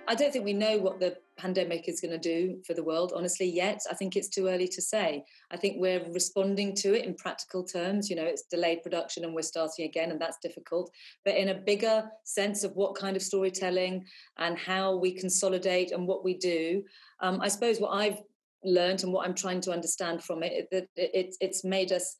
I don't think we know what the pandemic is going to do for the world, honestly, yet. I think it's too early to say. I think we're responding to it in practical terms. You know, it's delayed production and we're starting again, and that's difficult. But in a bigger sense of what kind of storytelling and how we consolidate and what we do, I suppose what I've learned and what I'm trying to understand from it, that it's made us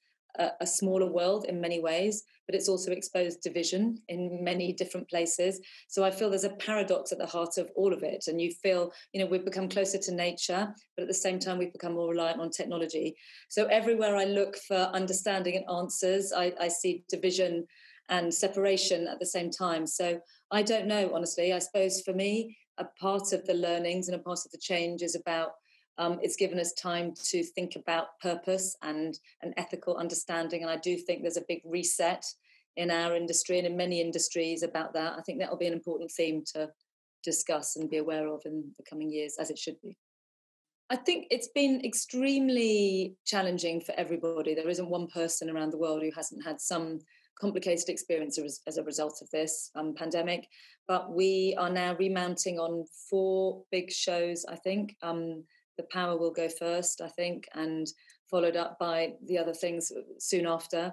a smaller world in many ways, but it's also exposed division in many different places. So I feel there's a paradox at the heart of all of it. And you feel, you know, we've become closer to nature, but at the same time, we've become more reliant on technology. So everywhere I look for understanding and answers, I see division and separation at the same time. So I don't know, honestly. I suppose for me, a part of the learnings and a part of the change is about it's given us time to think about purpose and an ethical understanding. And I do think there's a big reset in our industry and in many industries about that. I think that will be an important theme to discuss and be aware of in the coming years, as it should be. I think it's been extremely challenging for everybody. There isn't one person around the world who hasn't had some complicated experience as a result of this pandemic. But we are now remounting on 4 big shows, I think. The Power will go first, I think, and followed up by the other things soon after.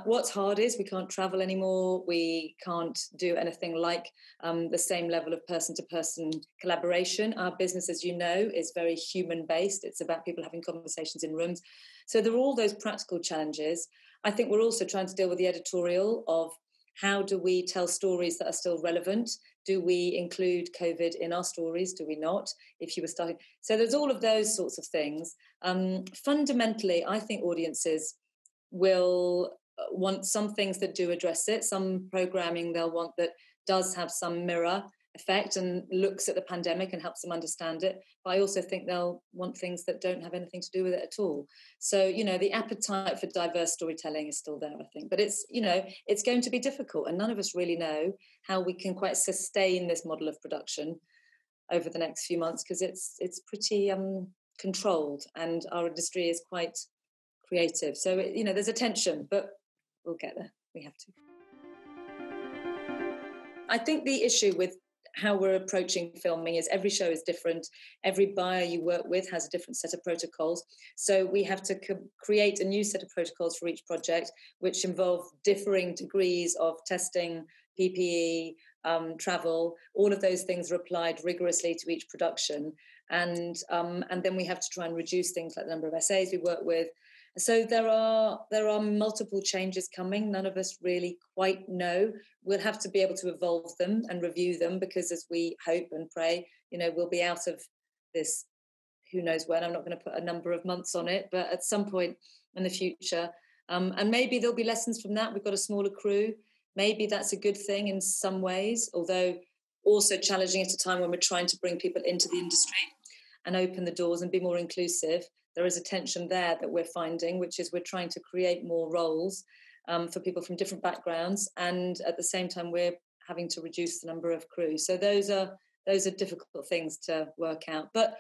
What's hard is we can't travel anymore. We can't do anything like the same level of person-to-person collaboration. Our business, as you know, is very human-based. It's about people having conversations in rooms. So there are all those practical challenges. I think we're also trying to deal with the editorial of how do we tell stories that are still relevant? Do we include COVID in our stories? Do we not? If you were starting. So there's all of those sorts of things. Fundamentally, I think audiences will want some things that do address it, some programming they'll want that does have some mirror effect and looks at the pandemic and helps them understand it. But I also think they'll want things that don't have anything to do with it at all. So, you know, the appetite for diverse storytelling is still there, I think. But it's, you know, it's going to be difficult, and none of us really know how we can quite sustain this model of production over the next few months, because it's pretty controlled, and our industry is quite creative. So, you know, there's a tension, but we'll get there. We have to. I think the issue with how we're approaching filming is every show is different. Every buyer you work with has a different set of protocols. So we have to create a new set of protocols for each project, which involve differing degrees of testing, PPE, travel. All of those things are applied rigorously to each production. And then we have to try and reduce things like the number of essays we work with. So there are multiple changes coming. None of us really quite know. We'll have to be able to evolve them and review them, because as we hope and pray, you know, we'll be out of this, who knows when. I'm not going to put a number of months on it, but at some point in the future. And maybe there'll be lessons from that. We've got a smaller crew. Maybe that's a good thing in some ways, although also challenging at a time when we're trying to bring people into the industry and open the doors and be more inclusive. There is a tension there that we're finding, which is we're trying to create more roles for people from different backgrounds, and at the same time we're having to reduce the number of crew. So those are difficult things to work out. But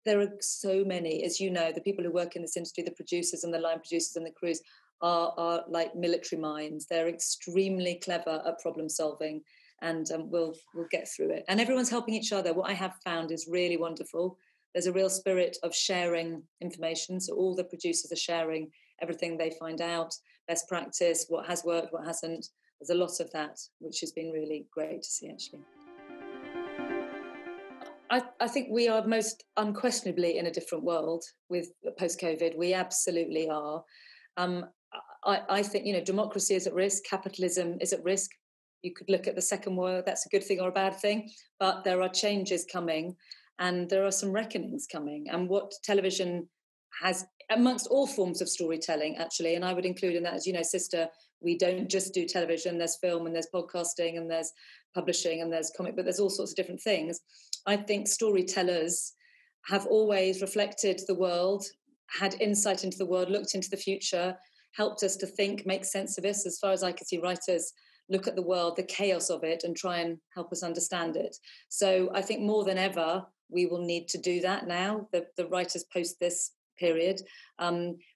there are so many, as you know, the people who work in this industry, the producers and the line producers and the crews are like military minds. They're extremely clever at problem solving, and we'll get through it. And everyone's helping each other. What I have found is really wonderful. There's a real spirit of sharing information. So all the producers are sharing everything they find out, best practice, what has worked, what hasn't. There's a lot of that, which has been really great to see, actually. I think we are most unquestionably in a different world with post-COVID. We absolutely are. I think, you know, democracy is at risk. Capitalism is at risk. You could look at the Second World. That's a good thing or a bad thing. But there are changes coming. And there are some reckonings coming. And what television has, amongst all forms of storytelling, actually, and I would include in that, as you know, Sister, we don't just do television. There's film and there's podcasting and there's publishing and there's comic, but there's all sorts of different things. I think storytellers have always reflected the world, had insight into the world, looked into the future, helped us to think, make sense of it. As far as I can see, writers look at the world, the chaos of it, and try and help us understand it. So I think more than ever, we will need to do that now. The writers post this period.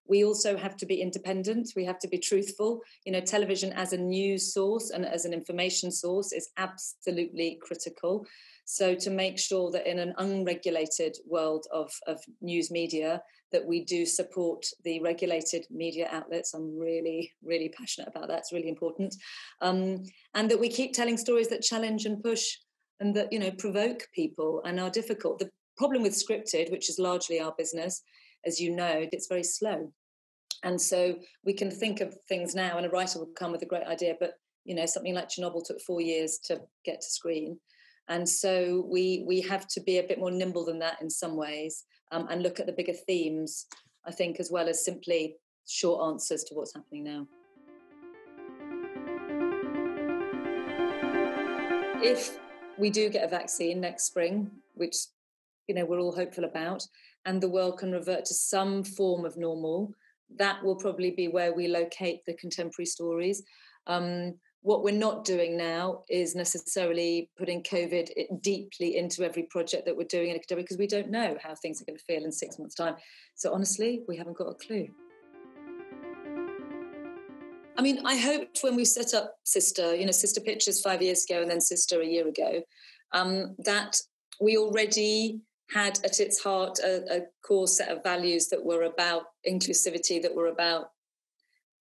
We also have to be independent. We have to be truthful. Television as a news source and as an information source is absolutely critical. So to make sure that in an unregulated world of news media, that we do support the regulated media outlets. I'm really, really passionate about that. It's really important. And that we keep telling stories that challenge and push and that, provoke people and are difficult. The problem with scripted, which is largely our business, as you know, it's very slow. And so we can think of things now and a writer will come with a great idea, but, something like Chernobyl took 4 years to get to screen. And so we have to be a bit more nimble than that in some ways, and look at the bigger themes, I think, as well as simply short answers to what's happening now. If we do get a vaccine next spring, which, we're all hopeful about, and the world can revert to some form of normal, that will probably be where we locate the contemporary stories. What we're not doing now is necessarily putting COVID deeply into every project that we're doing in academic, because we don't know how things are going to feel in 6 months' time. So honestly, we haven't got a clue. I mean, I hoped when we set up Sister, Sister Pictures 5 years ago and then Sister a year ago, that we already had at its heart a core set of values that were about inclusivity, that were about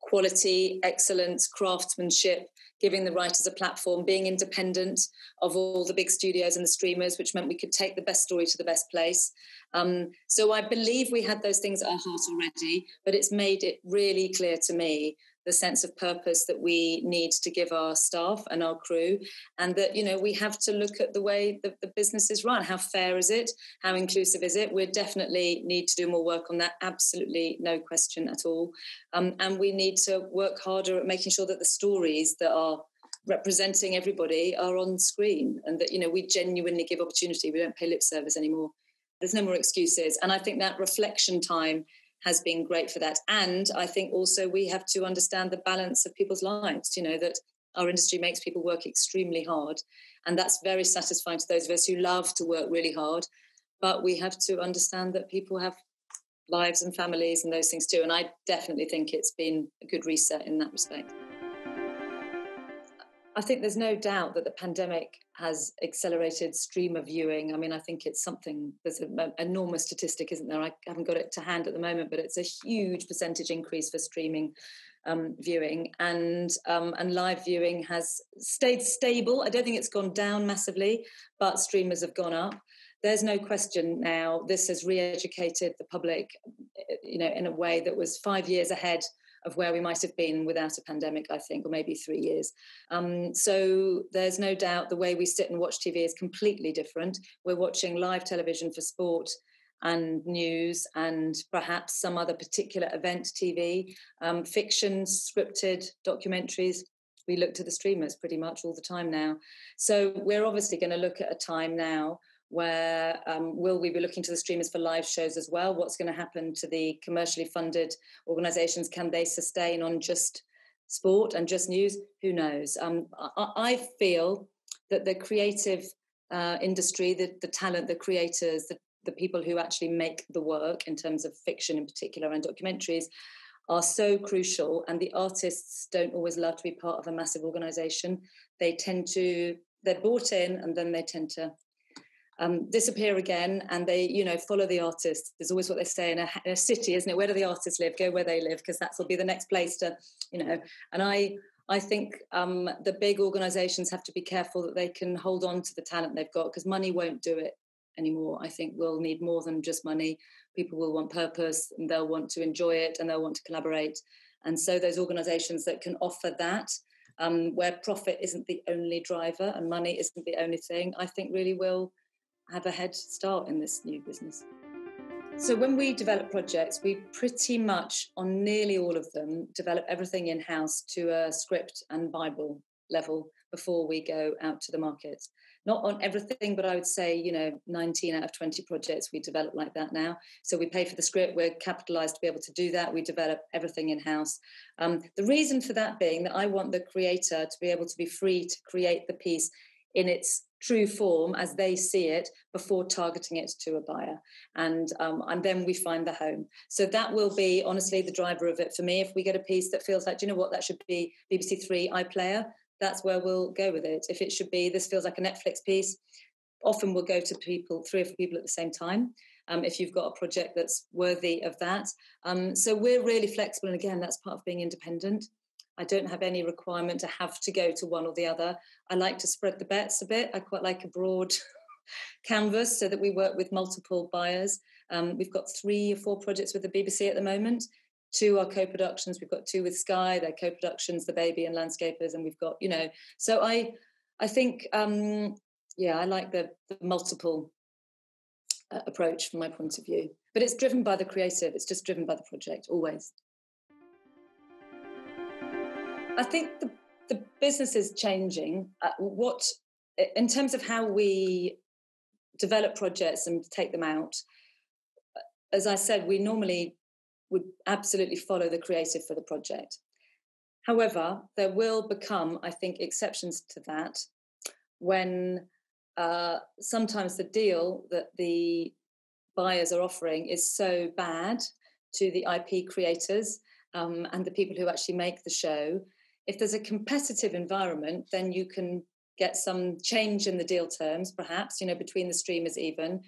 quality, excellence, craftsmanship, giving the writers a platform, being independent of all the big studios and the streamers, which meant we could take the best story to the best place. So I believe we had those things at our heart already, but it's made it really clear to me the sense of purpose that we need to give our staff and our crew, and that, we have to look at the way the business is run. How fair is it? How inclusive is it? We definitely need to do more work on that, absolutely no question at all. And we need to work harder at making sure that the stories that are representing everybody are on screen, and that, we genuinely give opportunity. We don't pay lip service anymore. There's no more excuses. And I think that reflection time has been great for that. And I think also we have to understand the balance of people's lives, that our industry makes people work extremely hard. And that's very satisfying to those of us who love to work really hard. But we have to understand that people have lives and families and those things too. And I definitely think it's been a good reset in that respect. I think there's no doubt that the pandemic has accelerated streamer viewing. I mean, I think it's something, there's an enormous statistic, isn't there? I haven't got it to hand at the moment, but it's a huge percentage increase for streaming viewing, and live viewing has stayed stable. I don't think it's gone down massively, but streamers have gone up. There's no question now, this has re-educated the public, in a way that was 5 years ahead of where we might have been without a pandemic, I think, or maybe 3 years. So there's no doubt the way we sit and watch TV is completely different. We're watching live television for sport and news and perhaps some other particular event TV, fiction, scripted documentaries. We look to the streamers pretty much all the time now. So we're obviously going to look at a time now where will we be looking to the streamers for live shows as well? What's going to happen to the commercially funded organisations? Can they sustain on just sport and just news? Who knows? I feel that the creative industry, the talent, the creators, the people who actually make the work in terms of fiction in particular and documentaries are so crucial, and the artists don't always love to be part of a massive organisation. They're bought in and then they tend to disappear again, and they, follow the artists. There's always what they say in a city, isn't it? Where do the artists live? Go where they live, because that will be the next place to, And I think the big organisations have to be careful that they can hold on to the talent they've got, because money won't do it anymore. I think we'll need more than just money. People will want purpose, and they'll want to enjoy it, and they'll want to collaborate. And so those organisations that can offer that, where profit isn't the only driver and money isn't the only thing, I think really will have a head start in this new business. So when we develop projects, we pretty much, on nearly all of them, develop everything in-house to a script and Bible level before we go out to the market. Not on everything, but I would say, 19 out of 20 projects we develop like that now. So we pay for the script, we're capitalised to be able to do that, we develop everything in-house. The reason for that being that I want the creator to be able to be free to create the piece in its true form as they see it before targeting it to a buyer. And then we find the home. So that will be, honestly, the driver of it for me. If we get a piece that feels like, do you know what, that should be BBC Three iPlayer, that's where we'll go with it. If it should be, this feels like a Netflix piece, often we'll go to people, 3 or 4 people at the same time, if you've got a project that's worthy of that. So we're really flexible. And again, that's part of being independent. I don't have any requirement to have to go to one or the other. I like to spread the bets a bit. I quite like a broad canvas so that we work with multiple buyers. We've got 3 or 4 projects with the BBC at the moment. 2 are co-productions. We've got 2 with Sky. They're co-productions, The Baby and Landscapers. And we've got, so I think, I like the multiple approach from my point of view. But it's driven by the creative. It's just driven by the project, always. I think the business is changing. In terms of how we develop projects and take them out, as I said, we normally would absolutely follow the creative for the project. However, there will become, I think, exceptions to that when sometimes the deal that the buyers are offering is so bad to the IP creators and the people who actually make the show. If there's a competitive environment, then you can get some change in the deal terms, perhaps, between the streamers even,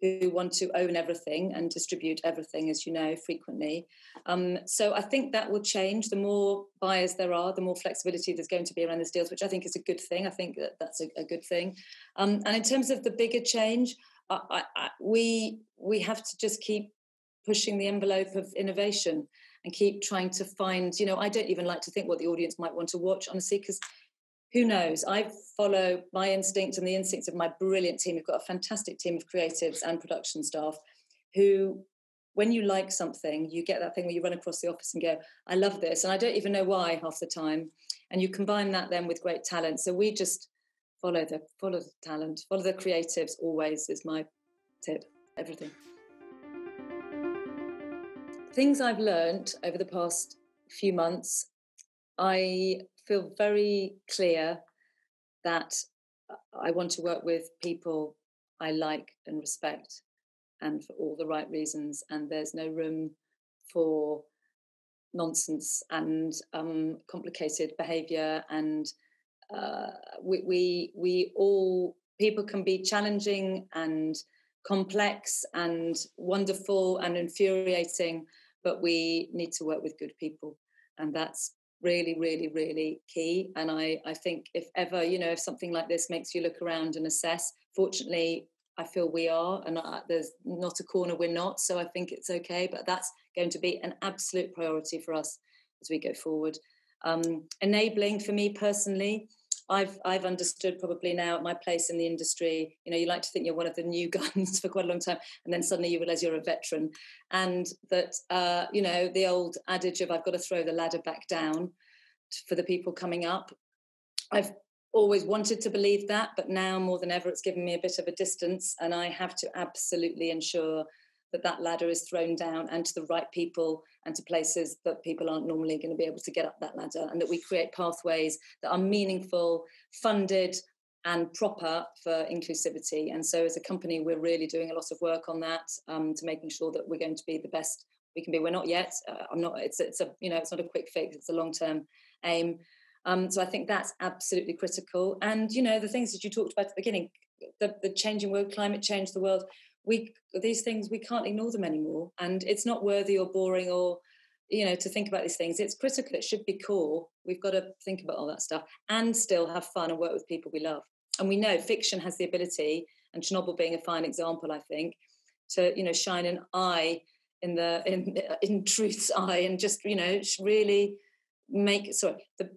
who want to own everything and distribute everything, as you know, frequently. So I think that will change. The more buyers there are, the more flexibility there's going to be around these deals, which I think is a good thing. I think that's a good thing. And in terms of the bigger change, we have to just keep pushing the envelope of innovation and keep trying to find, I don't even like to think what the audience might want to watch, honestly, because who knows? I follow my instinct and the instincts of my brilliant team. We've got a fantastic team of creatives and production staff who, when you like something, you get that thing where you run across the office and go, I love this. And I don't even know why half the time. And you combine that then with great talent. So we just follow the talent, follow the creatives always is my tip, everything. Things I've learned over the past few months, I feel very clear that I want to work with people I like and respect and for all the right reasons. And there's no room for nonsense and complicated behaviour. And we all, people can be challenging and complex and wonderful and infuriating, but we need to work with good people. And that's really, really, really key. And I think if ever, if something like this makes you look around and assess, fortunately, I feel we are, and there's not a corner we're not, so I think it's okay. But that's going to be an absolute priority for us as we go forward. Enabling for me personally, I've understood probably now my place in the industry. You like to think you're one of the new guns for quite a long time, and then suddenly you realise you're a veteran. And that, the old adage of I've got to throw the ladder back down for the people coming up. I've always wanted to believe that, but now more than ever, it's given me a bit of a distance, and I have to absolutely ensure that ladder is thrown down and to the right people and to places that people aren't normally going to be able to get up that ladder, and that we create pathways that are meaningful, funded and proper for inclusivity. And so as a company, we're really doing a lot of work on that, to making sure that we're going to be the best we can be. We're not yet. It's not a quick fix. It's a long-term aim. So I think that's absolutely critical. And, the things that you talked about at the beginning, the changing world, climate change, the world, these things, we can't ignore them anymore. And it's not worthy or boring or, to think about these things. It's critical. It should be core. We've got to think about all that stuff and still have fun and work with people we love. And we know fiction has the ability, and Chernobyl being a fine example, I think, to, shine an eye in truth's eye and just, really the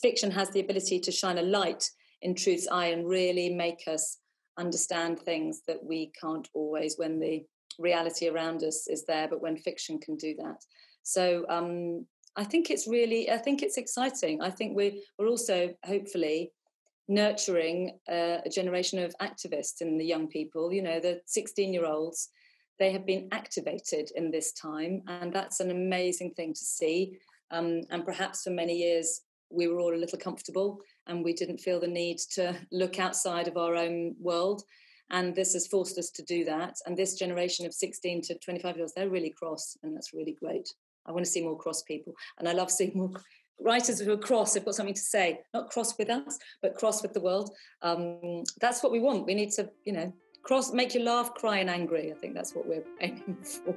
fiction has the ability to shine a light in truth's eye and really make us understand things that we can't always when the reality around us is there, but when fiction can do that. So I think it's exciting. I think we're also hopefully nurturing a generation of activists in the young people, the 16-year-olds. They have been activated in this time, and that's an amazing thing to see. And perhaps for many years, we were all a little comfortable and we didn't feel the need to look outside of our own world. And this has forced us to do that. And this generation of 16 to 25-year-olds, they're really cross, and that's really great. I want to see more cross people. And I love seeing more writers who are cross, have got something to say, not cross with us, but cross with the world. That's what we want. We need to, cross, make you laugh, cry and angry. I think that's what we're aiming for.